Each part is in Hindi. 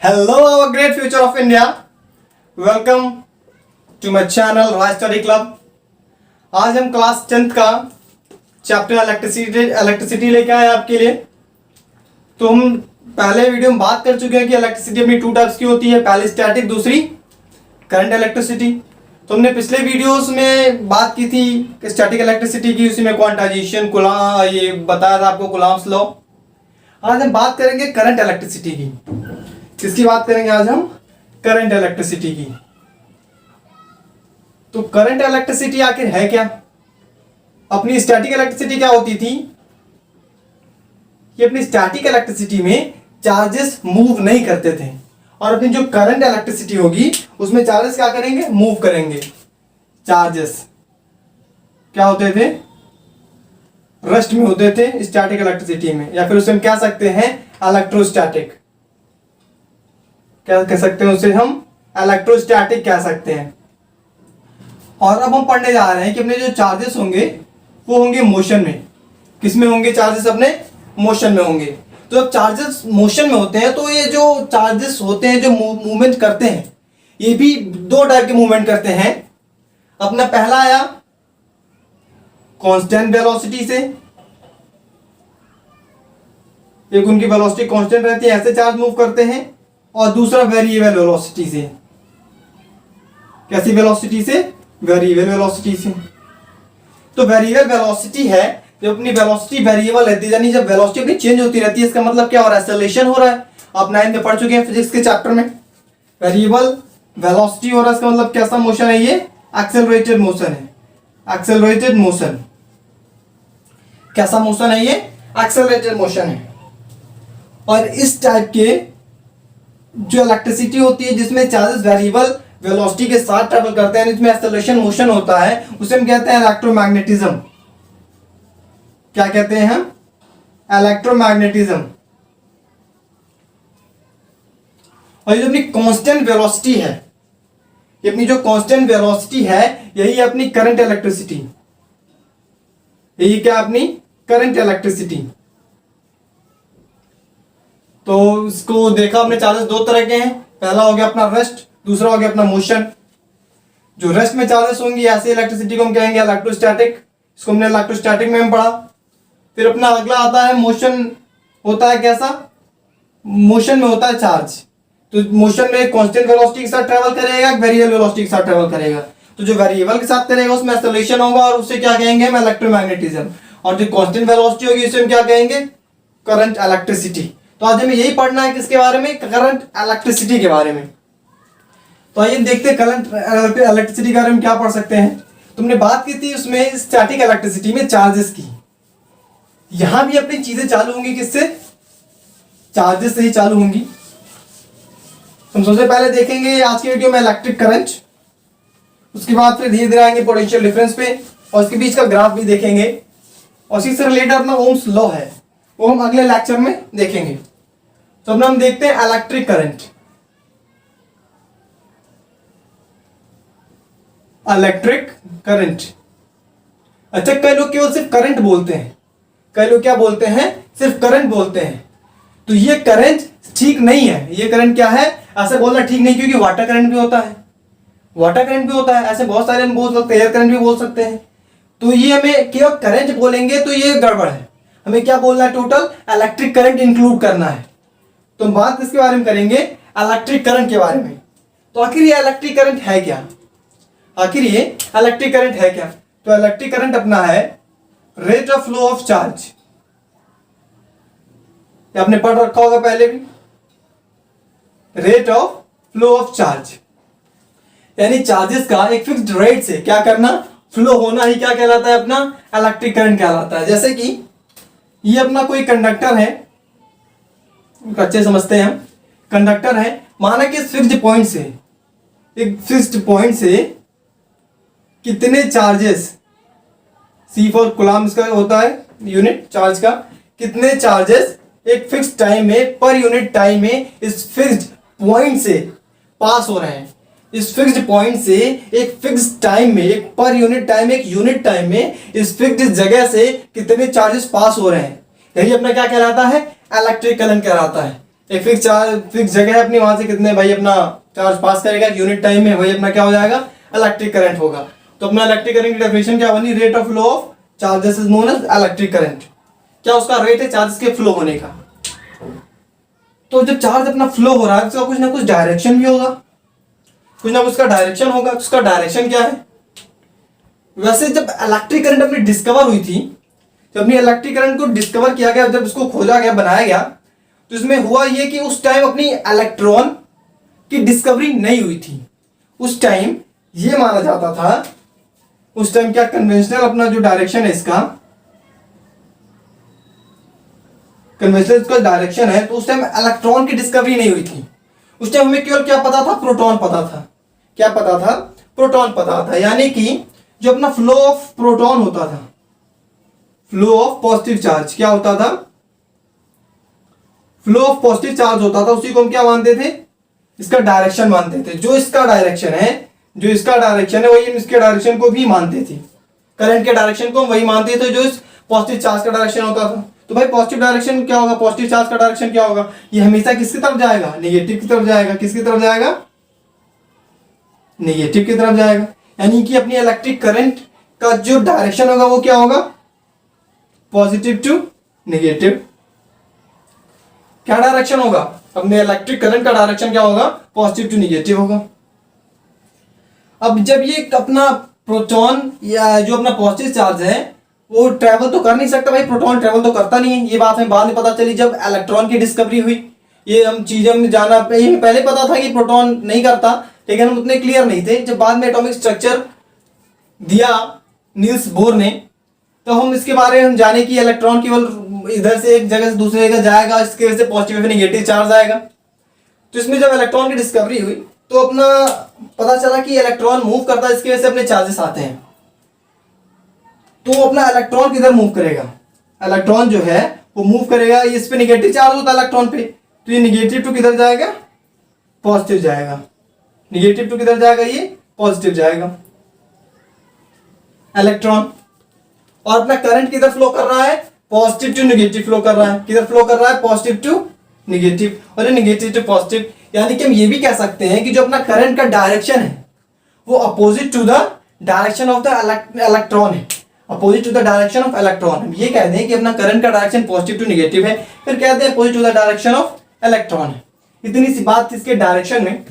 Hello, our great future of India. Welcome to my channel Raj Study Club. आज हम क्लास 10th का चैप्टर इलेक्ट्रिसिटी लेके आए आपके लिए। तो हम पहले वीडियो में बात कर चुके हैं कि इलेक्ट्रिसिटी अपनी टू टाइप्स की होती है, पहली स्टैटिक, दूसरी करंट इलेक्ट्रिसिटी। तो हमने पिछले वीडियोस में बात की थी स्टैटिक इलेक्ट्रिसिटी की, उसी में क्वांटाइजेशन ये बताया था आपको कूलॉम्स लॉ। आज हम बात करेंगे करंट इलेक्ट्रिसिटी की। किसकी बात करेंगे आज हम? करंट इलेक्ट्रिसिटी की। तो करंट इलेक्ट्रिसिटी आखिर है क्या? अपनी स्टैटिक इलेक्ट्रिसिटी क्या होती थी कि अपनी स्टैटिक इलेक्ट्रिसिटी में चार्जेस मूव नहीं करते थे, और अपनी जो करंट इलेक्ट्रिसिटी होगी उसमें चार्जेस क्या करेंगे? मूव करेंगे। चार्जेस क्या होते थे? रेस्ट में होते थे स्टैटिक इलेक्ट्रिसिटी में, या फिर उसे हम कह सकते हैं इलेक्ट्रोस्टैटिक। क्या कह सकते हैं उसे? हम इलेक्ट्रोस्टैटिक कह सकते हैं। और अब हम पढ़ने जा रहे हैं कि अपने जो चार्जेस होंगे वो होंगे मोशन में। किस में होंगे चार्जेस? अपने मोशन में होंगे। तो जब चार्जेस मोशन में होते हैं तो ये जो चार्जेस होते हैं जो मूवमेंट करते हैं, ये भी दो टाइप के मूवमेंट करते हैं। अपना पहला आया कांस्टेंट वेलोसिटी से, एक उनकी वेलोसिटी कांस्टेंट रहती है, ऐसे चार्ज मूव करते हैं। और दूसरा वेरिएबल वेलोसिटी से। कैसी वेलोसिटी से? वेरिएबल वेलोसिटी से। तो वेरिएबल वेलोसिटी है जब अपनी वेलोसिटी वेरिएबल रहती है, यानी जब वेलोसिटी अपनी चेंज होती रहती है, इसका मतलब क्या हो रहा है? एक्सेलरेशन हो रहा है। आप 9th में पढ़ चुके हैं फिजिक्स के चैप्टर में। वेरिएबल वेलोसिटी हो रहा है, इसका मतलब कैसा मोशन है? ये एक्सेलरेटेड मोशन है। Accelerated motion. कैसा मोशन है ये? एक्सेलरेटेड मोशन है। और इस टाइप के जो इलेक्ट्रिसिटी होती है जिसमें चार्जेस वेरिएबल वेलोसिटी के साथ ट्रेवल करते हैं, इसमें एक्सेलरेशन मोशन होता है, उसे हम कहते हैं इलेक्ट्रोमैग्नेटिज्म। क्या कहते हैं हम? इलेक्ट्रोमैग्नेटिज्म। और ये अपनी कांस्टेंट वेलोसिटी है, ये अपनी जो कांस्टेंट वेलोसिटी है यही अपनी करंट इलेक्ट्रिसिटी। यही क्या? अपनी करंट इलेक्ट्रिसिटी। तो इसको देखा हमने, चार्जेस दो तरह के हैं। पहला हो गया अपना रेस्ट, दूसरा हो गया अपना मोशन। जो रेस्ट में चार्जेस होंगी ऐसे इलेक्ट्रिसिटी को हम कहेंगे इलेक्ट्रोस्टैटिक। इसको हमने इलेक्ट्रोस्टैटिक में हम पढ़ा। फिर अपना अगला आता है मोशन। होता है कैसा? मोशन में होता है चार्ज। तो मोशन में कांस्टेंट वेलोसिटी के साथ ट्रेवल करेगा, वेरिएबल वेलोसिटी के साथ ट्रेवल करेगा। तो जो वेरिएबल के साथ करेगा उसमें एक्सेलरेशन होगा, और उससे क्या कहेंगे हम? इलेक्ट्रोमैग्नेटिज्म। और जो कांस्टेंट वेलोसिटी होगी उसे हम क्या कहेंगे? Current electricity. तो आज हमें यही पढ़ना है, किसके बारे में? करंट इलेक्ट्रिसिटी के बारे में। तो आइए देखते हैं करंट इलेक्ट्रिसिटी के बारे में क्या पढ़ सकते हैं। तुमने बात की थी उसमें स्टैटिक इलेक्ट्रिसिटी में चार्जेस की। यहां भी अपनी चीजें चालू होंगी किससे? चार्जेस से ही चालू होंगी। हम सबसे पहले देखेंगे आज की वीडियो में इलेक्ट्रिक करंट, उसके बाद फिर धीरे धीरे आएंगे पोटेंशियल डिफरेंस पे, और उसके बीच का ग्राफ भी देखेंगे। और इसी से रिलेटेड अपना ओम्स लॉ है, वो हम अगले लेक्चर में देखेंगे। तो अब हम देखते हैं इलेक्ट्रिक करंट। Electric current. अच्छा, कई लोग केवल सिर्फ करंट बोलते हैं, कई लोग क्या बोलते हैं? सिर्फ करंट बोलते हैं। तो ये करंट ठीक नहीं है। ये करंट क्या है? ऐसे बोलना ठीक नहीं, क्योंकि वाटर करंट भी होता है, वाटर करंट भी होता है, ऐसे बहुत सारे हम बोल सकते हैं, एयर करंट भी बोल सकते हैं। तो ये हमें केवल करंट बोलेंगे तो ये गड़बड़ है। हमें क्या बोलना है? टोटल इलेक्ट्रिक करंट इंक्लूड करना है। तो हम बात किसके बारे में करेंगे? इलेक्ट्रिक करंट के बारे में। तो आखिर ये इलेक्ट्रिक करंट है क्या? आखिर ये इलेक्ट्रिक करंट है क्या? तो इलेक्ट्रिक करंट अपना है rate of flow of charge. आपने पढ़ रखा होगा पहले भी, rate of flow of charge, यानी चार्जेस का एक फिक्स्ड रेट से क्या करना? फ्लो होना ही क्या कहलाता है? अपना इलेक्ट्रिक करंट कहलाता है। जैसे कि ये अपना कोई कंडक्टर है, अच्छे समझते हैं हम। कंडक्टर है, माना कि फिक्स्ड पॉइंट से, एक फिक्स्ड पॉइंट से कितने चार्जेस, C फॉर कूलॉम इसका होता है यूनिट चार्ज का, कितने चार्जेस एक फिक्स्ड टाइम में, पर यूनिट टाइम में इस फिक्स्ड पॉइंट से पास हो रहे हैं। इस फिक्स्ड पॉइंट से एक फिक्स्ड टाइम में, एक पर यूनिट टाइम, एक यूनिट टाइम में इस फिक्स्ड जगह से कितने चार्जेस पास हो रहे हैं, यही अपना क्या कहलाता है? इलेक्ट्रिक करंट कहलाता है। एक फिक्स जगह है अपनी, वहां से कितने भाई अपना चार्ज पास करेगा यूनिट टाइम में, वही अपना क्या हो जाएगा, इलेक्ट्रिक करंट होगा। तो अपना इलेक्ट्रिक करंट की डेफिनेशन क्या बनी, rate of flow of charges is known as electric current. क्या उसका रेट है चार्जेस के फ्लो होने का। तो जब चार्ज अपना फ्लो हो रहा है तो कुछ ना कुछ डायरेक्शन भी होगा, कुछ ना कुछ उसका डायरेक्शन होगा। उसका डायरेक्शन क्या है, वैसे जब इलेक्ट्रिक करंट अपनी डिस्कवर हुई थी, जब अपनी इलेक्ट्रिक करंट को डिस्कवर किया गया, जब उसको खोजा गया, बनाया गया, तो इसमें हुआ ये कि उस टाइम अपनी इलेक्ट्रॉन की डिस्कवरी नहीं हुई थी। उस टाइम ये माना जाता था, उस टाइम क्या कन्वेंशनल अपना जो डायरेक्शन है इसका, कन्वेंशनल इसका डायरेक्शन है, तो उस टाइम इलेक्ट्रॉन की डिस्कवरी नहीं हुई थी। उस टाइम हमें केवल क्या पता था, प्रोटॉन पता था। क्या पता था, प्रोटॉन पता था। यानी कि जो अपना फ्लो ऑफ प्रोटॉन होता था, फ्लो ऑफ पॉजिटिव चार्ज क्या होता था, फ्लो ऑफ पॉजिटिव चार्ज होता था, उसी को हम क्या मानते थे, इसका डायरेक्शन मानते थे। जो इसका डायरेक्शन है, जो इसका डायरेक्शन है, वही हम इसके डायरेक्शन को भी मानते थे। करंट के डायरेक्शन को हम वही मानते थे जो इस पॉजिटिव चार्ज का डायरेक्शन होता था। तो भाई पॉजिटिव डायरेक्शन क्या होगा, पॉजिटिव चार्ज का डायरेक्शन क्या होगा, ये हमेशा किसकी तरफ जाएगा, नेगेटिव की तरफ जाएगा। किसकी तरफ जाएगा, नेगेटिव की तरफ जाएगा। यानी कि अपनी इलेक्ट्रिक करंट का जो डायरेक्शन होगा वो क्या होगा, पॉजिटिव टू नेगेटिव। क्या डायरेक्शन होगा, अपने इलेक्ट्रिक करंट का डायरेक्शन क्या होगा, पॉजिटिव टू नेगेटिव होगा। अब जब ये अपना प्रोटॉन या जो अपना पॉजिटिव चार्ज है वो ट्रेवल तो कर नहीं सकता भाई, प्रोटॉन ट्रेवल तो करता नहीं है। ये बात हमें बाद में पता चली जब इलेक्ट्रॉन की डिस्कवरी हुई। ये हम चीजें में जाना, ये पहले पता था कि प्रोटॉन नहीं करता, लेकिन हम उतने क्लियर नहीं थे। जब बाद में एटॉमिक स्ट्रक्चर दिया नील्स बोर ने, तो हम इसके बारे में हम जाने कि इलेक्ट्रॉन केवल इधर से एक जगह से दूसरी जगह जाएगा, इसकी वजह से पॉजिटिव नेगेटिव चार्ज आएगा। तो इसमें जब इलेक्ट्रॉन की डिस्कवरी हुई तो अपना पता चला कि इलेक्ट्रॉन मूव करता है, इसकी वजह से अपने चार्जेस आते हैं। तो अपना इलेक्ट्रॉन किधर मूव करेगा, इलेक्ट्रॉन जो है वो मूव करेगा, इस पे नेगेटिव चार्ज होता है इलेक्ट्रॉन पे, तो ये नेगेटिव टू किधर जाएगा, पॉजिटिव जाएगा। नेगेटिव टू किधर जाएगा, ये पॉजिटिव जाएगा इलेक्ट्रॉन। और अपना करंट किधर फ्लो कर रहा है, पॉजिटिव टू नेगेटिव फ्लो कर रहा है। किधर फ्लो कर रहा है, पॉजिटिव टू नेगेटिव, और ये नेगेटिव टू पॉजिटिव। यानी कि हम ये भी कह सकते हैं कि जो अपना करंट का डायरेक्शन है वो opposite to the direction of the electron है, opposite to the direction of electron. हम ये कहते हैं कि अपना करंट का डायरेक्शन पॉजिटिव टू नेगेटिव है, फिर कहते हैं opposite to the direction of electron है। इतनी सी बात इसके डायरेक्शन में।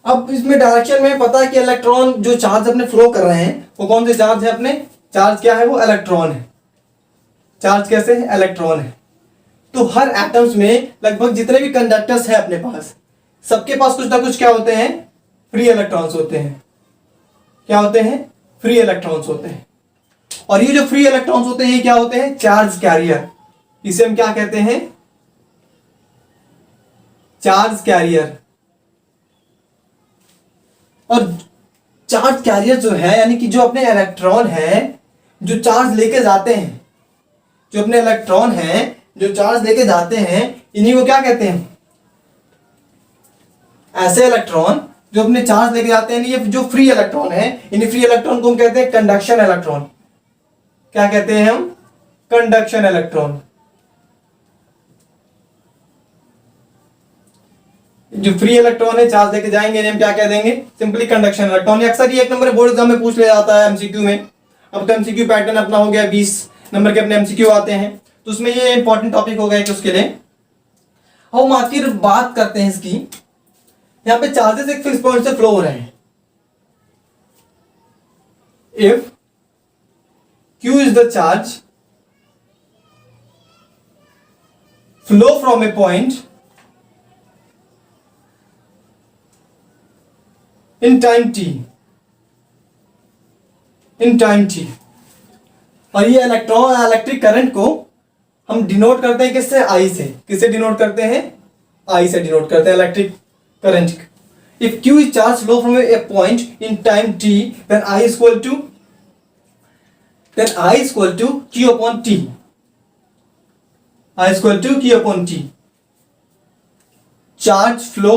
अब इसमें डायरेक्शन में पता है कि इलेक्ट्रॉन जो चार्ज अपने फ्लो कर रहे हैं वो कौन से चार्ज है, अपने चार्ज क्या है, वो इलेक्ट्रॉन है। चार्ज कैसे है, इलेक्ट्रॉन है। तो हर एटम्स में लगभग जितने भी कंडक्टर्स हैं अपने पास, सबके पास कुछ ना कुछ क्या होते हैं, फ्री इलेक्ट्रॉन्स होते हैं। क्या होते हैं, फ्री इलेक्ट्रॉन्स होते हैं। और ये जो फ्री इलेक्ट्रॉन्स होते हैं क्या होते हैं, चार्ज कैरियर। इसे हम क्या कहते हैं, चार्ज कैरियर। और चार्ज कैरियर जो है, यानी कि जो अपने इलेक्ट्रॉन है जो चार्ज लेके जाते हैं, जो अपने इलेक्ट्रॉन है जो चार्ज लेके जाते हैं, इन्हीं को क्या कहते हैं, ऐसे इलेक्ट्रॉन जो अपने चार्ज लेके जाते हैं। ये जो फ्री इलेक्ट्रॉन है, इन्हीं फ्री इलेक्ट्रॉन को हम कहते हैं कंडक्शन इलेक्ट्रॉन। क्या कहते हैं हम, कंडक्शन इलेक्ट्रॉन। जो फ्री इलेक्ट्रॉन है चार्ज लेके जाएंगे, इन्हें हम क्या कह देंगे, सिंपली कंडक्शन इलेक्ट्रॉन। ये अक्सर ये एक नंबर बोर्ड एग्जाम में पूछ लिया जाता है एमसीक्यू में। अब तो एमसीक्यू पैटर्न अपना हो गया, 20 नंबर के अपने एमसीक्यू आते हैं, तो उसमें ये इंपॉर्टेंट टॉपिक हो गया कि उसके लिए हम आखिर बात करते हैं इसकी। यहां पे चार्जेस एक फिक्स पॉइंट से फ्लो हो रहे हैं। If Q is the charge flow from A point in time t, in time t, और ये इलेक्ट्रॉन इलेक्ट्रिक करंट को हम डिनोट करते हैं किससे, I से। किससे डिनोट करते हैं, I से डिनोट करते हैं electric current. If Q is charge flow from A point in time t, then I is equal to Q upon T। I is equal to Q upon T। Charge flow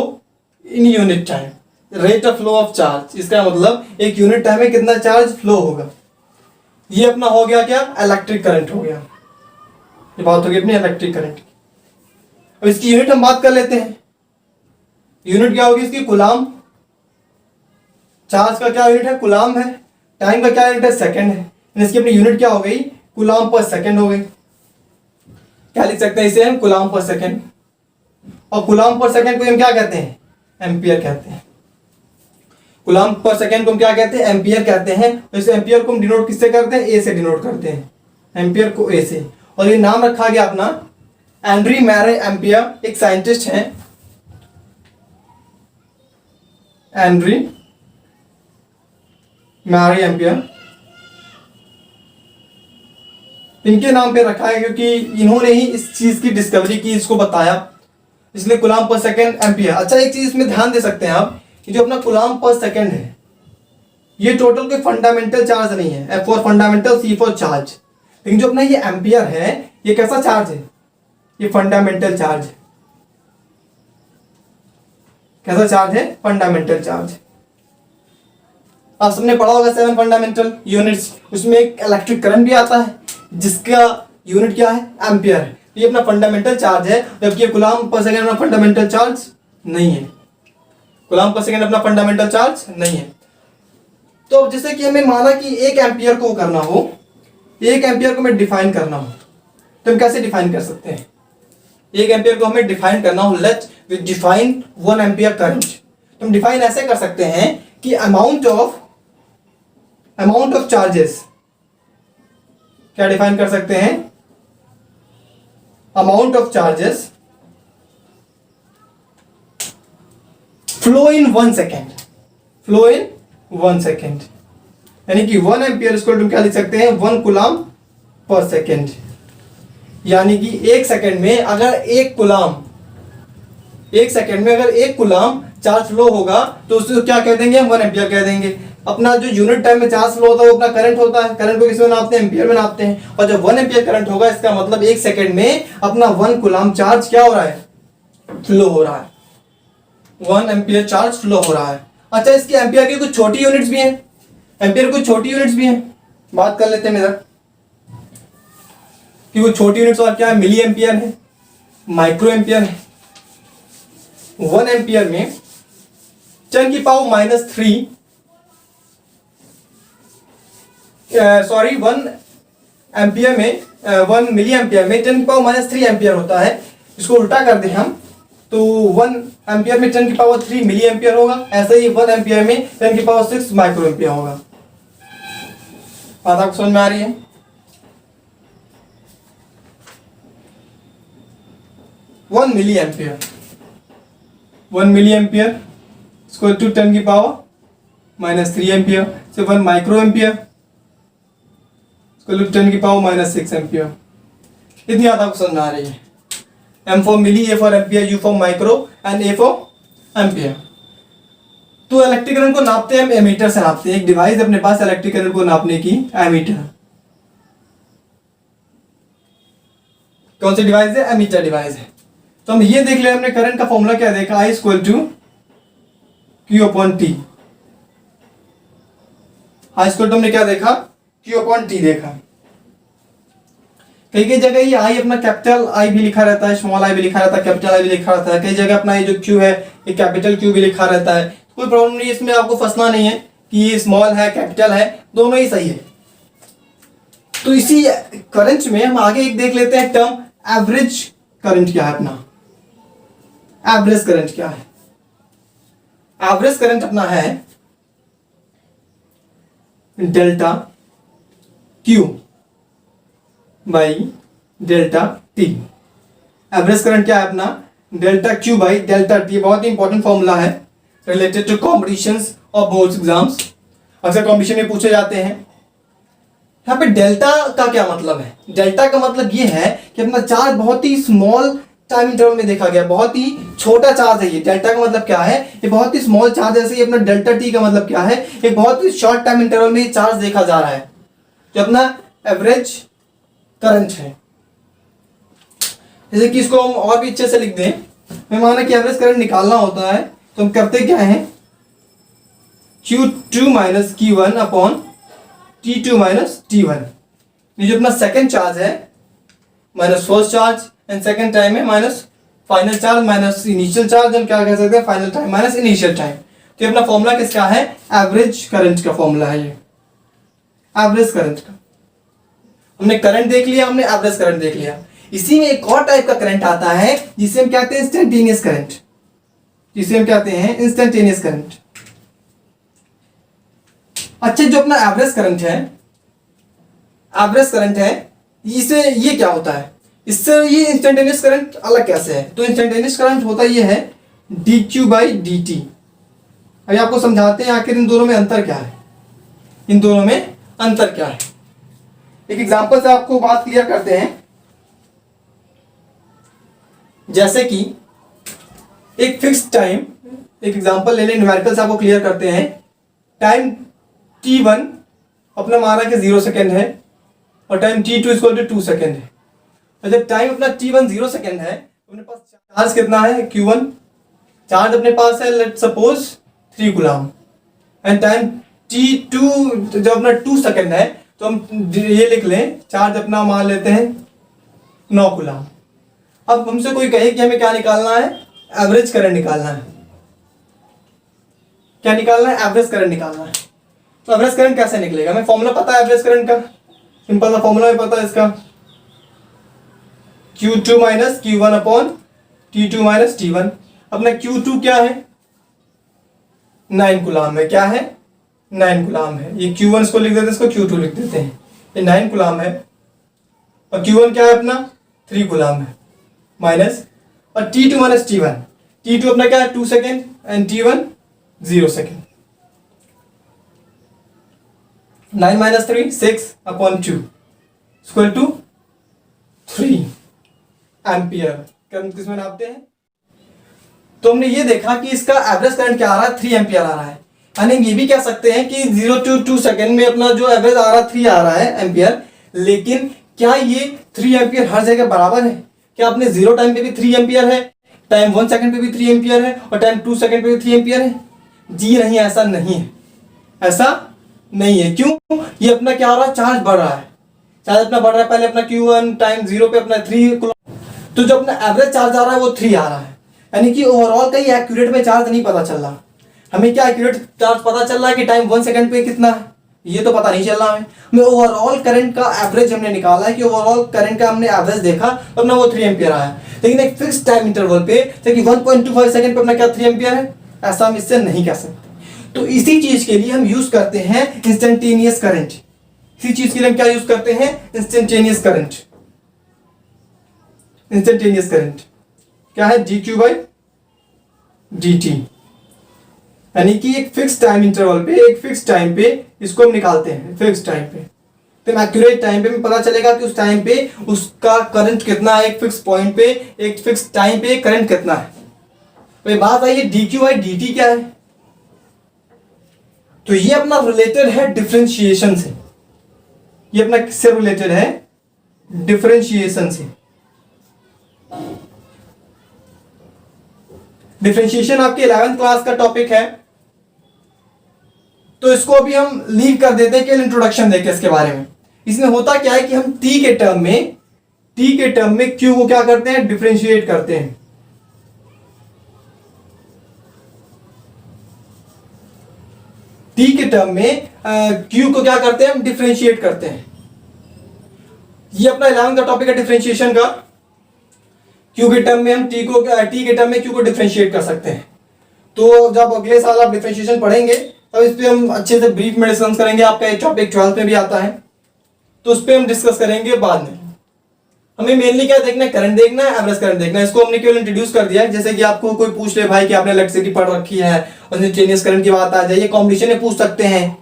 in unit time, rate of flow of charge. इसका मतलब एक यूनिट टाइम में कितना चार्ज फ्लो होगा। ये अपना हो गया क्या, इलेक्ट्रिक करंट हो गया। ये बात होगी अपनी इलेक्ट्रिक करंट की। अब इसकी यूनिट हम बात कर लेते हैं। यूनिट क्या होगी इसकी? कूलाम। चार्ज का क्या यूनिट है? कूलाम है। टाइम का क्या यूनिट है? सेकंड है। इसकी अपनी यूनिट क्या हो गई? कूलाम पर सेकंड हो गई। क्या लिख सकते हैं इसे हम? कूलाम पर सेकंड। और कूलाम पर सेकंड को हम क्या कहते हैं? एम्पियर कहते हैं। कूलाम पर सेकंड को हम क्या कहते हैं? एम्पियर कहते हैं। तो इस एम्पियर को हम डिनोट किससे करते हैं? ए से डिनोट करते हैं, एम्पियर को ए से। और ये नाम रखा गया अपना एंड्री मैरे एम्पियर, एक साइंटिस्ट हैं, एंड्री मैरे एम्पियर। इनके नाम पे रखा है क्योंकि इन्होंने ही इस चीज की डिस्कवरी की, इसको बताया, इसलिए कूलाम पर सेकंड एम्पियर। अच्छा, एक चीज इसमें ध्यान दे सकते हैं आप, कि जो अपना कूलाम पर सेकंड है, ये टोटल कोई फंडामेंटल चार्ज नहीं है, F for fundamental, C for charge. लेकिन जो अपना ये एम्पियर है, ये कैसा चार्ज है? ये फंडामेंटल चार्ज है। कैसा चार्ज है? Fundamental charge. आप सबने पढ़ा होगा 7 फंडामेंटल यूनिट्स, उसमें एक इलेक्ट्रिक करंट भी आता है जिसका यूनिट क्या है? एम्पियर है। ये अपना फंडामेंटल चार्ज है, जबकि कूलाम पर सेकंड अपना फंडामेंटल चार्ज नहीं है। कूलाम पर सेकंड अपना फंडामेंटल चार्ज नहीं है। तो जैसे कि हमें माना कि 1 एम्पियर को करना हो, 1 एम्पियर को हमें डिफाइन करना हो, तो हम कैसे डिफाइन कर सकते हैं? 1 एम्पियर को हमें डिफाइन करना हो, let's we define 1 ampere current. तो हम डिफाइन ऐसे कर सकते हैं कि अमाउंट ऑफ चार्जेस, क्या डिफाइन कर सकते हैं? Amount of charges flow in 1 second, flow in 1 second, यानी कि 1 एम्पियर इसको हम क्या लिख सकते हैं? 1 कूलाम पर सेकेंड। यानी कि 1 सेकेंड में अगर 1 कूलाम, 1 सेकेंड में अगर 1 कूलाम चार्ज फ्लो होगा तो उसको क्या कह देंगे? हम 1 एम्पियर कह देंगे। अपना जो यूनिट टाइम में चार्ज फ्लो होता है वो अपना करंट होता है। करंट को किसमें नापते हैं? एम्पियर में नापते हैं। और जब 1 एम्पियर करंट होगा, इसका मतलब 1 सेकेंड में अपना 1 कूलाम चार्ज क्या हो रहा है? फ्लो हो रहा है। 1 एम्पियर चार्ज फ्लो हो रहा है। अच्छा, इसकी एम्पियर की कुछ छोटी यूनिट्स भी हैं, एम्पियर कुछ छोटी यूनिट्स भी हैं, बात कर लेते हैं इधर कि वो छोटी यूनिट्स और क्या है? मिली एम्पियर है, माइक्रो एम्पियर है। 1 एम्पियर में 10 की पावर -3, सॉरी 1 एम्पियर में 1 मिली एम्पियर में 10 की पावर -3 एम्पियर होता है। इसको उल्टा कर दें हम तो 1 एम्पियर में 10 की पावर 3 मिली एम्पियर होगा। ऐसे ही 1 एम्पियर में 10 की पावर 6 माइक्रो एम्पियर होगा। बात आपको समझ में आ रही है? One milli ampere, 1 milli ampere equal to 10 की पावर -3 एम्पियर, से 1 माइक्रो एम्पियर इक्वल टू 10 की पावर -6 एम्पियर। इतनी बात आपको समझ में आ रही है? M for milli, A for ampere, U for micro and A for ampere। तो इलेक्ट्रिक करंट को नापते हैं हम एमीटर से नापते हैं। एक डिवाइस अपने पास इलेक्ट्रिक करंट को नापने की, एमीटर। कौन सी डिवाइस है? एमीटर डिवाइस है। तो हम ये देख ले, हमने करंट का फॉर्मूला क्या देखा? I equal to Q upon T। I equal to हमने क्या देखा? Q अपॉन T देखा। कई कई जगह ये आई अपना कैपिटल आई भी लिखा रहता है, स्मॉल आई भी लिखा रहता है, कैपिटल आई भी लिखा रहता है। कई जगह अपना ये जो क्यू है ये कैपिटल क्यू भी लिखा रहता है। कोई प्रॉब्लम नहीं, इसमें आपको फंसना नहीं है कि ये स्मॉल है कैपिटल है, दोनों ही सही है। तो इसी करंट में हम आगे एक देख लेते हैं टर्म, एवरेज करंट क्या है अपना? एवरेज करंट क्या है? एवरेज करंट अपना है delta Q by delta T. Average current क्या है अपना? Delta Q by delta T. बहुत ही इंपॉर्टेंट फॉर्मूला है रिलेटेड टू कॉम्पिटिशंस और बोर्ड्स एग्जाम्स, अक्सर कॉम्पिटिशन में पूछे जाते हैं। यहाँ पे डेल्टा का क्या मतलब है? डेल्टा का मतलब ये है कि अपना चार्ज बहुत ही स्मॉल टाइम इंटरवल में देखा गया, बहुत ही छोटा चार्ज है ये। डेल्टा का मतलब क्या है? ये बहुत ही स्मॉल चार्ज है। जैसे अपना डेल्टा टी का मतलब क्या है? ये बहुत ही शॉर्ट टाइम इंटरवल में चार्ज देखा जा रहा है, जो अपना एवरेज करंट है। जैसे कि इसको हम और भी अच्छे से लिख दें, मैं माना कि एवरेज करंट निकालना होता है तो हम करते क्या हैं? Q2 minus Q1 upon T2 minus T1। ये जो अपना सेकेंड चार्ज है minus first charge, and second time है minus final charge minus initial charge, हम क्या कह सकते हैं, final time minus initial time. तो ये अपना फॉर्मूला किसका है, एवरेज करंट का फॉर्मूला है ये, एवरेज करंट का। हमने करंट देख लिया, हमने एवरेज करंट देख लिया। इसी में एक और टाइप का करंट आता है जिसे हम कहते हैं इंस्टेंटेनियस करंट, जिसे हम कहते हैं इंस्टेंटेनियस करंट। अच्छा, जो अपना एवरेज करंट है, एवरेज करंट है, इसे ये क्या होता है, इससे ये इंस्टेंटेनियस करंट अलग कैसे है। तो इंस्टेंटेनियस करंट होता ये है dq/dt। अभी आपको समझाते हैं आखिर इन दोनों में अंतर क्या है, इन दोनों में अंतर क्या है। एक एग्जांपल से आपको बात क्लियर करते हैं। जैसे कि एक फिक्स टाइम, एक एग्जांपल ले लें, न्यूमेरिकल से आपको क्लियर करते हैं। टाइम t1 अपना माना कि 0 सेकेंड है और time t2 equal to 2 second है। और जब टाइम अपना t1 0 सेकेंड है, अपने पास चार्ज कितना है, q1 चार्ज अपने पास है, let's suppose 3 coulomb. And time t2 जब अपना 2 सेकेंड है, तो हम ये लिख लें, चार्ज अपना मान लेते हैं 9 कूलम। अब हमसे कोई कहे कि हमें क्या निकालना है, एवरेज करंट निकालना है। क्या निकालना है, एवरेज करंट निकालना है। तो एवरेज करंट कैसे निकलेगा, हमें फॉर्मूला पता है एवरेज करंट का, सिंपल सा फॉर्मूला भी पता है इसका, Q2 minus Q1 upon T2 minus T1। अपना Q2 क्या है, 9 कूलम है, क्या है, 9 कूलम है। ये Q1 इसको लिख देते हैं, इसको Q2 लिख देते हैं। ये 9 कूलम है और Q1 क्या है अपना 3 कूलम है, माइनस और T2 माइनस T1। T2 अपना क्या है 2 second and T1 0 second. 9 minus 3 6 upon 2 equal to 3 ampere. Current किसमें नापते हैं। तो हमने ये देखा कि इसका एवरेज करंट क्या आ रहा है, 3 एम्पियर आ रहा है। यानी ये भी कह सकते हैं कि 0 to 2 सेकेंड में अपना जो एवरेज आ रहा है 3 आ रहा है एम्पियर। लेकिन क्या ये 3 एम्पियर हर जगह बराबर है, क्या अपने 0 टाइम पे भी 3 एम्पियर है, टाइम 1 सेकेंड पे भी 3 एम्पियर है और टाइम 2 सेकेंड पे भी 3 एम्पियर है। जी नहीं, ऐसा नहीं है, ऐसा नहीं है। क्यों, ये अपना क्या हो रहा है, चार्ज बढ़ रहा है, चार्ज अपना बढ़ रहा है। पहले अपना Q1 टाइम 0 पे अपना 3 कूलम, तो जो अपना एवरेज चार्ज आ रहा है वो 3 आ रहा है। यानी कि ओवरऑल कहीं एक्यूरेट में चार्ज नहीं पता चल रहा। हमें क्या एक्यूरेट चार्ज पता चल रहा है कि टाइम 1 सेकेंड पे कितना है, ये तो पता नहीं चल रहा हमें। ओवरऑल करंट का एवरेज हमने निकाला है कि ओवरऑल करंट का हमने एवरेज देखा तो अपना वो 3 एम्पियर आया। लेकिन एक फिक्स टाइम इंटरवल पे जैसे 1.25 सेकंड पे अपना क्या 3 एम्पियर है, ऐसा हम इससे नहीं कह सकते। तो इसी चीज के लिए हम यूज करते हैं इंस्टेंटेनियस करंट। इसी चीज के लिए हम क्या यूज करते हैं, इंस्टेंटेनियस करंट। इंस्टेंटेनियस करंट क्या है, dq/dt। यानी कि एक फिक्स टाइम इंटरवल पे, एक फिक्स टाइम पे इसको हम निकालते हैं, फिक्स टाइम पे। तो एक्यूरेट टाइम पे पता चलेगा कि उस टाइम पे उसका करंट कितना है, एक फिक्स पॉइंट पे, एक फिक्स टाइम पे करंट कितना है। तो ये बात आई है dq/dt क्या है। तो ये अपना रिलेटेड है डिफरेंशिएशन से। ये अपना किससे रिलेटेड है, डिफरेंशिएशन से। डिफरेंशिएशन आपके 11th क्लास का टॉपिक है, तो इसको अभी हम लीव कर देते हैं कि इंट्रोडक्शन देके इसके बारे में। इसमें होता क्या है कि हम t के टर्म में q को क्या करते हैं, डिफरेंशिएट करते हैं। t के टर्म में q को क्या करते हैं, हम डिफरेंशिएट करते हैं। ये अपना 11th का टॉपिक है डिफरेंशिएशन का। q के टर्म में हम t के टर्म में q को डिफरेंशिएट कर सकते हैं। तो जब अगले साल आप डिफरेंशिएशन पढ़ेंगे तब इस पे हम अच्छे से ब्रीफ में डिस्कस करेंगे। आपका एक टॉपिक 12th में भी आता है, तो उस पर हम डिस्कस करेंगे बाद में। हमें मेनली क्या देखना है, करंट देखना है, एवरेज करंट देखना है। इसको हमने केवल इंट्रोड्यूस कर दिया है। जैसे कि आपको कोई पूछ ले भाई कि आपने इलेक्ट्रिसिटी पढ़ रखी है और इंस्टेंटेनियस करंट की बात आ जाए, ये कॉम्पिटिशन में पूछ सकते हैं,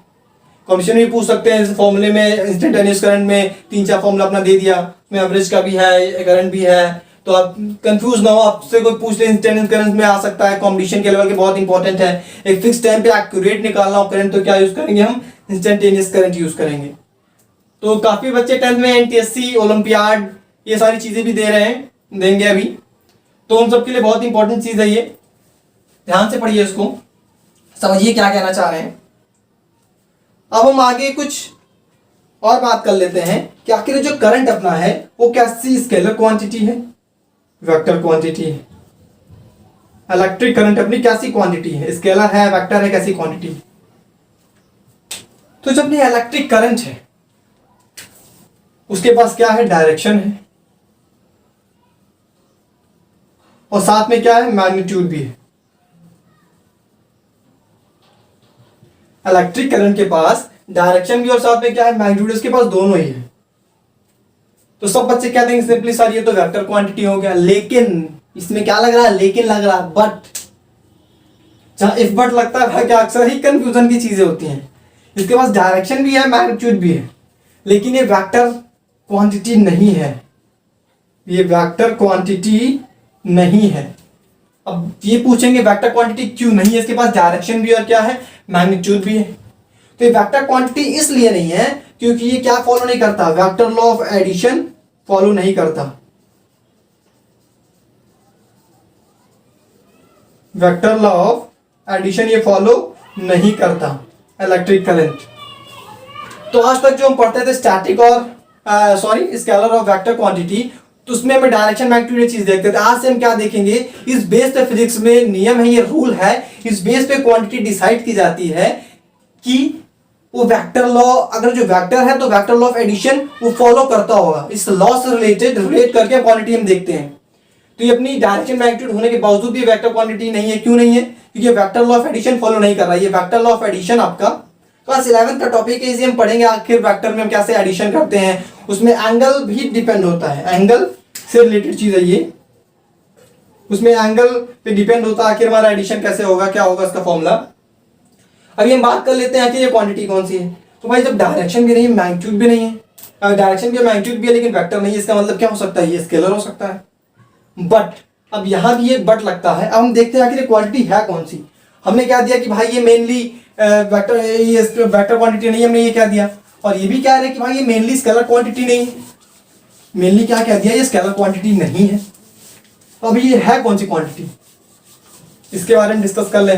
कॉम्पिटिशन में पूछ सकते हैं। इस फॉर्मूले में इंस्टेंटेनियस करंट में 3-4 फॉर्मूला अपना दे दिया, उसमें एवरेज का भी है, करंट भी है। तो आप कंफ्यूज ना हो, आपसे कोई पूछ ले इंस्टेंटेनियस करंट में आ सकता है, कॉम्पिटिशन के लेवल के बहुत इंपॉर्टेंट है। एक फिक्स टाइम पे एक्यूरेट निकालना हो करंट, तो क्या यूज करेंगे हम, इंस्टेंटेनियस करंट यूज करेंगे। तो काफी बच्चे 10th में एनटीएससी, ओलंपियाड, ये सारी चीजें भी दे रहे हैं, देंगे अभी। तो उन सबके लिए बहुत इंपॉर्टेंट चीज है ये, ध्यान से पढ़िए इसको, समझिए क्या कहना चाह रहे हैं। अब हम आगे कुछ और बात कर लेते हैं कि आखिर जो करंट अपना है वो कैसी स्केलर क्वांटिटी है, वेक्टर क्वांटिटी है। इलेक्ट्रिक करंट अपनी कैसी क्वांटिटी है, स्केलर है, वेक्टर है, कैसी क्वांटिटी। तो जब ये इलेक्ट्रिक करंट है उसके पास क्या है, डायरेक्शन है, और साथ में क्या है, मैग्नीट्यूड भी है। इलेक्ट्रिक करंट के पास डायरेक्शन भी और साथ में क्या है, मैग्नीट्यूड, उसके पास दोनों ही है। तो सब बच्चे क्या देंगे सिंपली, सर ये तो वेक्टर क्वांटिटी हो गया। लेकिन इसमें क्या लग रहा है, लेकिन लग रहा है, बट। जहां इफ बट लगता है भाई क्या अक्सर ही कंफ्यूजन की चीजें होती हैं। इसके पास डायरेक्शन भी है, मैग्नीट्यूड भी है, लेकिन ये वेक्टर क्वांटिटी नहीं है, ये वेक्टर क्वांटिटी नहीं है। अब ये पूछेंगे वेक्टर क्वांटिटी क्यों नहीं है, इसके पास डायरेक्शन भी और क्या है, मैग्नीट्यूड भी है। तो ये वेक्टर क्वांटिटी इसलिए नहीं है क्योंकि ये क्या फॉलो नहीं करता, vector law of addition follow नहीं करता। वेक्टर लॉ ऑफ एडिशन ये फॉलो नहीं करता इलेक्ट्रिक करंट। तो आज तक जो हम पढ़ते थे स्टैटिक और स्केलर ऑफ वेक्टर क्वांटिटी, तो उसमें हमें डायरेक्शन मैग्नीट्यूड ये चीज देखते थे। आज से हम क्या देखेंगे, इस बेस पे फिजिक्स में नियम है, ये रूल है, इस बेस पे क्वांटिटी डिसाइड की जाती है कि वो वेक्टर लॉ, अगर जो वेक्टर है तो वेक्टर लॉ ऑफ एडिशन वो फॉलो करता होगा। इस लॉ से रिलेट करके क्वांटिटी हम देखते हैं। तो ये अपनी डायरेक्शन मैग्नीट्यूड होने के बावजूद भी वेक्टर क्वांटिटी नहीं है। क्यों नहीं है, क्योंकि vector law of addition follow नहीं कर रहा है। ये वेक्टर लॉ ऑफ एडिशन आपका क्लास 11 का टॉपिक है, इसे हम पढ़ेंगे आखिर वेक्टर में हम कैसे एडिशन करते हैं। उसमें एंगल भी डिपेंड होता है, एंगल से रिलेटेड चीज है ये, उसमें एंगल पे डिपेंड होता है आखिर हमारा एडिशन कैसे होगा, क्या होगा इसका फॉर्मूला। अभी हम बात कर लेते हैं कि ये क्वांटिटी कौन सी है। तो भाई जब डायरेक्शन भी नहीं है, मैग्नीट्यूड भी नहीं है, डायरेक्शन भी मैग्नीट्यूड भी है लेकिन वेक्टर नहीं है, इसका मतलब क्या हो सकता है, ये स्केलर हो सकता है। बट अब यहां भी एक बट लगता है। अब हम देखते हैं आखिर ये क्वांटिटी है कौन सी। हमने क्या दिया कि भाई ये मेनली वेक्टर, ये वेक्टर क्वांटिटी नहीं, हमने ये क्या दिया, और ये भी कह रहे हैं कि भाई ये मेनली स्केलर क्वांटिटी नहीं है। मेनली क्या कह दिया, ये स्केलर क्वांटिटी नहीं है। तो अभी ये है कौन सी क्वांटिटी, इसके बारे में डिस्कस कर ले।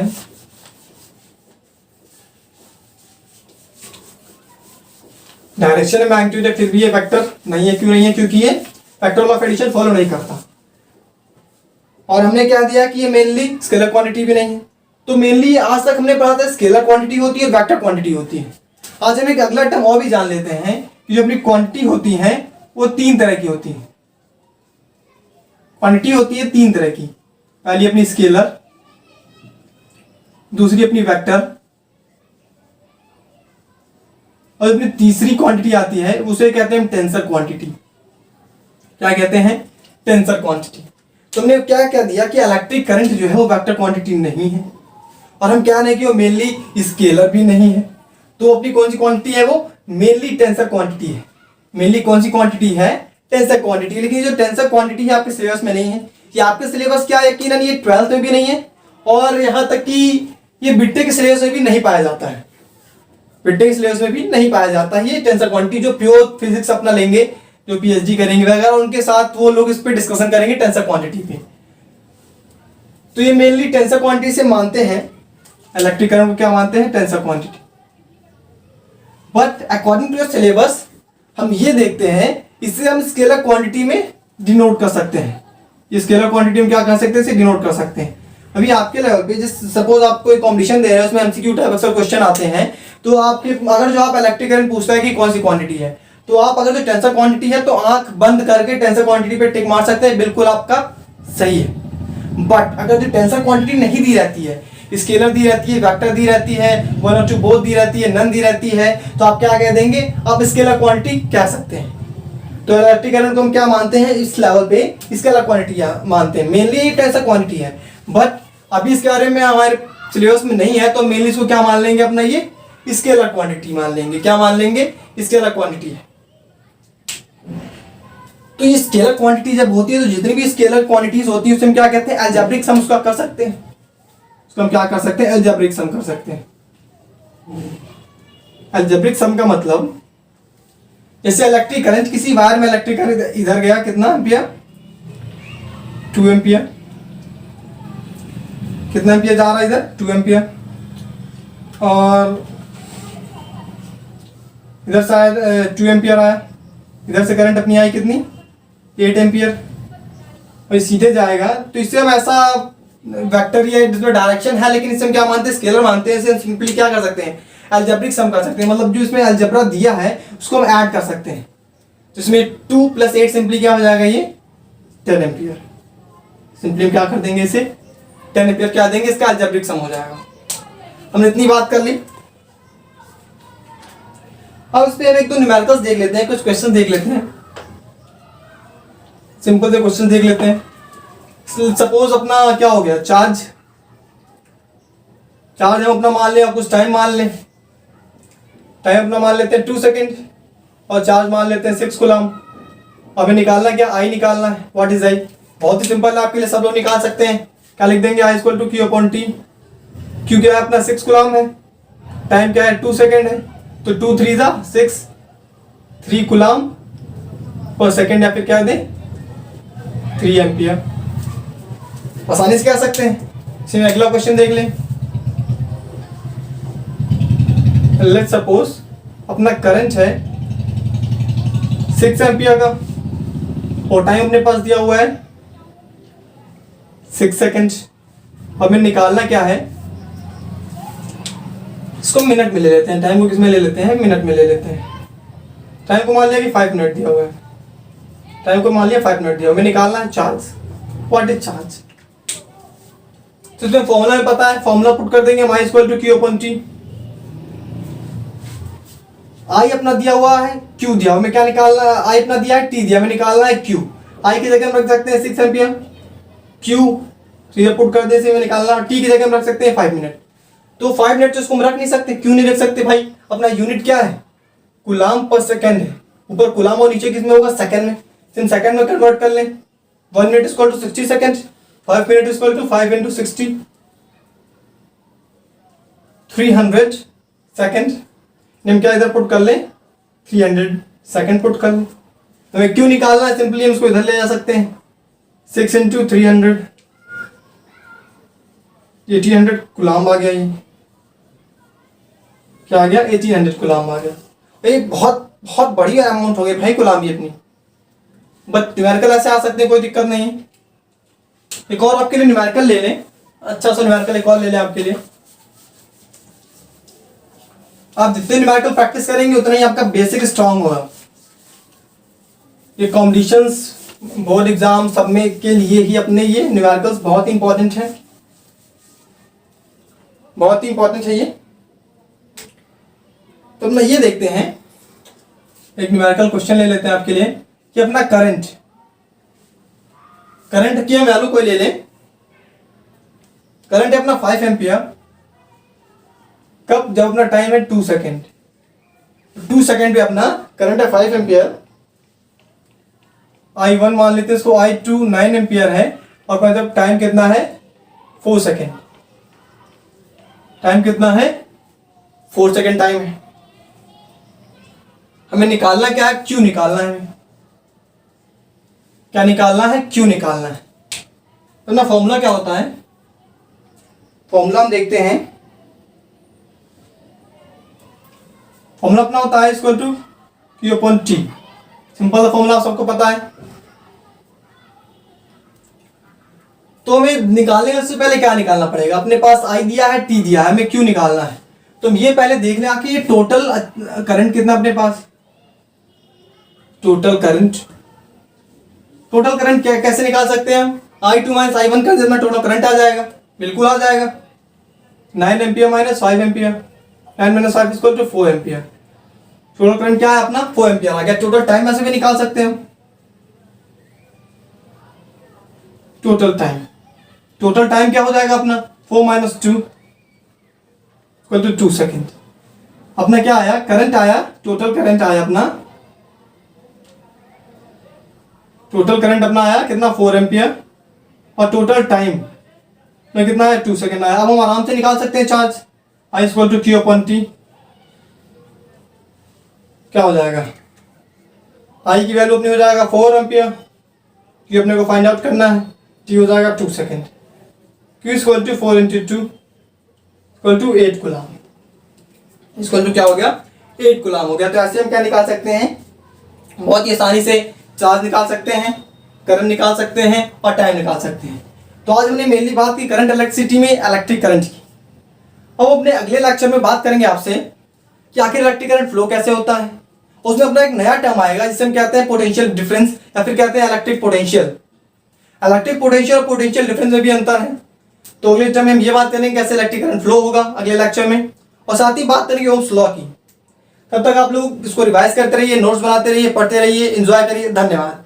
डायरेक्शन में मैग्नीट्यूड है फिर भी ये वेक्टर नहीं है। क्यों नहीं है, क्योंकि ये vector law of addition follow नहीं करता। और हमने क्या दिया कि ये मेनली स्केलर क्वांटिटी भी नहीं है। तो मेनली आज तक हमने पढ़ा था स्केलर क्वांटिटी होती है, वेक्टर क्वांटिटी होती है। आज हम एक अगला टर्म और भी जान लेते हैं कि जो अपनी क्वांटिटी होती है वो तीन तरह की होती है। क्वांटिटी होती है तीन तरह की, पहली अपनी स्केलर, दूसरी अपनी वेक्टर, और अपनी तीसरी क्वांटिटी आती है उसे कहते हैं टेंसर क्वांटिटी। क्या कहते हैं, टेंसर क्वांटिटी। तुमने क्या क्या दिया कि इलेक्ट्रिक करंट जो है वो वेक्टर क्वांटिटी नहीं है, और हम क्या नहीं कि वो मेनली स्केलर भी नहीं है। तो अपनी कौन सी क्वांटिटी है, वो मेनली टेंसर क्वांटिटी है। मेनली कौन सी क्वांटिटी है, टेंसर क्वांटिटी। लेकिन जो टेंसर क्वांटिटी है आपके सिलेबस में नहीं है। ये आपके सिलेबस क्या यकीनन ये 12th में भी नहीं है, और यहां तक कि ये बीटेक के सिलेबस में भी नहीं पाया जाता है। बीटेक के सिलेबस में भी नहीं पाया जाता है ये टेंसर क्वांटिटी। जो प्योर फिजिक्स अपना लेंगे, जो पीएचडी करेंगे वगैरह, उनके साथ वो लोग इस पे डिस्कशन करेंगे टेंसर क्वांटिटी पे। तो ये मेनली टेंसर क्वांटिटी से मानते हैं, इलेक्ट्रिक करंट को क्या मानते हैं, tensor quantity. But according to your syllabus हम ये देखते हैं, इसे हम स्केलर क्वांटिटी में डिनोट कर सकते हैं। ये स्केलर क्वांटिटी में क्या कर सकते हैं, इसे डिनोट कर सकते हैं। अभी आपके लेवल पे जैसे सपोज आप कोई कॉम्पिटिशन दे रहे हैं, उसमें एमसीक्यू टाइप अक्सर क्वेश्चन आते हैं। तो आपके अगर जो आप इलेक्ट्रिक करंट पूछता है कि कौन सी क्वांटिटी है, तो आप अगर जो टेंसर क्वांटिटी है तो आंख बंद करके टेंसर क्वांटिटी पे टिक मार सकते हैं, बिल्कुल आपका सही है। बट अगर जो टेंसर क्वांटिटी नहीं दी रहती है, स्केलर दी रहती है, वेक्टर दी रहती है, वन और टू बोथ दी रहती है, नन दी रहती है, तो आप क्या कह देंगे, आप स्केलर क्वांटिटी कह सकते हैं। तो इलेक्ट्रिक करंट को हम क्या मानते हैं, इस लेवल पे स्केलर क्वांटिटी मानते हैं। मेनली ये टेंसर क्वांटिटी है, बट अभी इसके बारे में हमारे सिलेबस में नहीं है, तो मेनली इसको क्या मान लेंगे, अपना ये स्केलर क्वांटिटी मान लेंगे। क्या मान लेंगे, स्केलर क्वांटिटी है। तो ये स्केलर क्वांटिटी जब होती है, तो जितनी भी स्केलर क्वांटिटीज होती है उससे हम क्या कहते हैं, अलजेब्रिक सम उसका कर सकते हैं। उसको हम क्या कर सकते हैं, अलजेब्रिक सम कर सकते हैं। अलजेब्रिक सम का मतलब, जैसे इलेक्ट्रिक करंट, किसी वायर में इलेक्ट्रिक करंट इधर गया, कितना एम्पियर, 2 एम्पियर। कितना एम्पियर जा रहा है इधर, 2 एम्पियर। और इधर शायद 2 एम्पियर आया। इधर से करंट अपनी आई कितनी, 8 एम्पियर। और सीधे जाएगा, तो इससे हम ऐसा वेक्टर ये जिसमें डायरेक्शन है, लेकिन इसे हम क्या मानते हैं, स्केलर मानते हैं। इसे हम सिंपली क्या कर सकते हैं, अलजेब्रिक सम कर सकते हैं, मतलब जो इसमें अलजेब्रा दिया है उसको हम ऐड कर सकते हैं। तो इसमें 2 + 8 सिंपली क्या हो जाएगा, ये 10 एम्पियर। सिंपली हम क्या कर देंगे, इसे 10 एम्पियर क्या देंगे, इसका अलजेब्रिक सम हो जाएगा। हमने इतनी बात कर ली। अब इस पे हम एक दो न्यूमेरिकल्स देख लेते हैं, कुछ क्वेश्चन देख लेते हैं, सिंपल से क्वेश्चन देख लेते हैं। सपोज अपना क्या हो गया, चार्ज हम अपना मान लें और कुछ टाइम मान लें। टाइम अपना मान लेते हैं 2 सेकेंड और चार्ज मान लेते हैं 6 कूलम। हमें निकालना क्या, आई निकालना है। What is I? बहुत ही सिंपल है, आपके लिए सब लोग निकाल सकते हैं। क्या लिख देंगे, आई = Q/T। क्यू क्या है अपना 6 कूलम है, टाइम क्या है 2 सेकेंड है, तो 2 × 3 = 6, 3 कूलम पर सेकेंड, या फिर क्या दें 3 एम्पियर। आसानी से कह सकते हैं। इसमें अगला क्वेश्चन देख लें। लेट्स सपोज अपना करंट है 6 एम्पियर का और टाइम अपने पास दिया हुआ है 6 सेकेंड। हमें निकालना क्या है, इसको मिनट में ले लेते हैं, टाइम को किस में ले लेते हैं, मिनट में ले लेते हैं। टाइम को मान लिया कि 5 मिनट दिया हुआ है, टाइम को मान लिया 5 मिनट दिया हुआ है। हमें निकालना है चार्ज। What is charge? तो इसमें फॉर्मूला में पता है, फॉर्मूला पुट कर देंगे, आई = Q/T। आई अपना दिया हुआ है, क्यू दिया, हमें क्या निकालना है, आई अपना दिया है, टी दिया, हमें निकालना है क्यू। आई की जगह हम रख सकते हैं 6 एम्पियर, क्यू सीधे पुट कर दे, हमें निकालना, टी की जगह हम रख सकते हैं 5 मिनट। तो 5 मिनट तो इसको हम रख नहीं सकते, क्यों नहीं रख सकते भाई, अपना यूनिट क्या है, कूलम पर सेकेंड है। ऊपर कूलम और नीचे किसमें होगा, सेकेंड में। हम सेकेंड में कन्वर्ट कर लें, 1 मिनट = 60 सेकेंड, 5 मिनट = 5 × 60, 300 सेकेंड। हम क्या इधर पुट कर लें, 300 सेकेंड पुट कर लें। हमें क्यों निकालना है, सिंपली हम इसको इधर ले जा सकते हैं, 6 × 300, 1800 कूलम आ गया। ये क्या आ गया, 1800 कूलम आ गया। ये बहुत बहुत बढ़िया अमाउंट हो गई भाई कूलम भी अपनी। बट न्यूमेरिकल ऐसे आ सकते हैं, कोई दिक्कत नहीं है। एक और आपके लिए न्यूमेरिकल ले लें, अच्छा सा न्यूमेरिकल एक और ले लें आपके लिए। आप जितने न्यूमेरिकल प्रैक्टिस करेंगे उतना ही आपका बेसिक स्ट्रांग होगा। ये कॉम्पिटिशन्स, बोर्ड एग्जाम सब में के लिए ही अपने ये न्यूमेरिकल्स बहुत ही इंपॉर्टेंट है, बहुत ही इंपॉर्टेंट है ये। तो अपना ये देखते हैं, एक न्यूमेरिकल क्वेश्चन ले लेते हैं आपके लिए कि अपना करंट की हम वैल्यू कोई ले लें। करंट है अपना 5 एम्पियर, कब, जब अपना टाइम है 2 सेकेंड। 2 सेकेंड पे अपना करंट है 5 एम्पियर। I1 मान लेते हैं इसको, I2 9 एम्पियर है, और मतलब टाइम कितना है 4 सेकेंड। टाइम कितना है 4 सेकेंड टाइम है। हमें निकालना क्या है, क्यू निकालना है। हमें क्या निकालना है, क्यू निकालना है। तो ना फॉर्मूला क्या होता है, फॉर्मूला हम देखते हैं। फॉर्मूला अपना होता है = Q/T। सिंपल सा फॉर्मूला सबको पता है। तो हमें निकालने से पहले क्या निकालना पड़ेगा, अपने पास आई दिया है, टी दिया है, हमें क्यू निकालना है। तो हम ये पहले देख लें कि ये टोटल करंट कितना अपने पास, टोटल करंट कैसे निकाल सकते हैं हम, I2 - I1 कर देना, टोटल करंट आ जाएगा, बिल्कुल आ जाएगा। 9 ampere - 5 ampere, 9 - 5 = 4 ampere. Total current क्या है अपना 4 एम्पियर आ गया। टोटल टाइम ऐसे भी निकाल सकते हैं हम, टोटल टाइम क्या हो जाएगा अपना 4 - 2 = 2 सेकेंड। अपना क्या आया, करंट आया, टोटल करंट आया अपना, टोटल करंट अपना आया कितना 4 एम्पियर, और टोटल टाइम में कितना है 2 सेकेंड आया। अब हम आराम से निकाल सकते हैं चार्ज, I = Q/T। क्या हो जाएगा, आई की वैल्यू अपनी हो जाएगा 4 एम्पियर, क्यू अपने को फाइंड आउट करना है, टी हो जाएगा 2 सेकेंड। Q = 4 × 2 = 8 coulomb. इसको क्या हो गया, 8 कूलम हो गया। तो ऐसे हम क्या निकाल सकते हैं, बहुत ही आसानी से चार्ज निकाल सकते हैं, करंट निकाल सकते हैं, और टाइम निकाल सकते हैं। तो आज हमने मेनली बात की करंट इलेक्ट्रिसिटी में इलेक्ट्रिक करंट की। अब अपने अगले लेक्चर में बात करेंगे आपसे कि आखिर इलेक्ट्रिक करंट फ्लो कैसे होता है। उसमें अपना एक नया टर्म आएगा जिसे हम कहते हैं पोटेंशियल डिफरेंस या फिर कहते हैं इलेक्ट्रिक पोटेंशियल। इलेक्ट्रिक पोटेंशियल और पोटेंशियल डिफरेंस में भी अंतर है। तो अगले टर्म में हम ये बात करेंगे कैसे इलेक्ट्रिक करंट फ्लो होगा अगले लेक्चर में, और साथ ही बात करेंगे ओम्स लॉ की। तब तक आप लोग इसको रिवाइज करते रहिए, नोट्स बनाते रहिए, पढ़ते रहिए, एंजॉय करिए। धन्यवाद।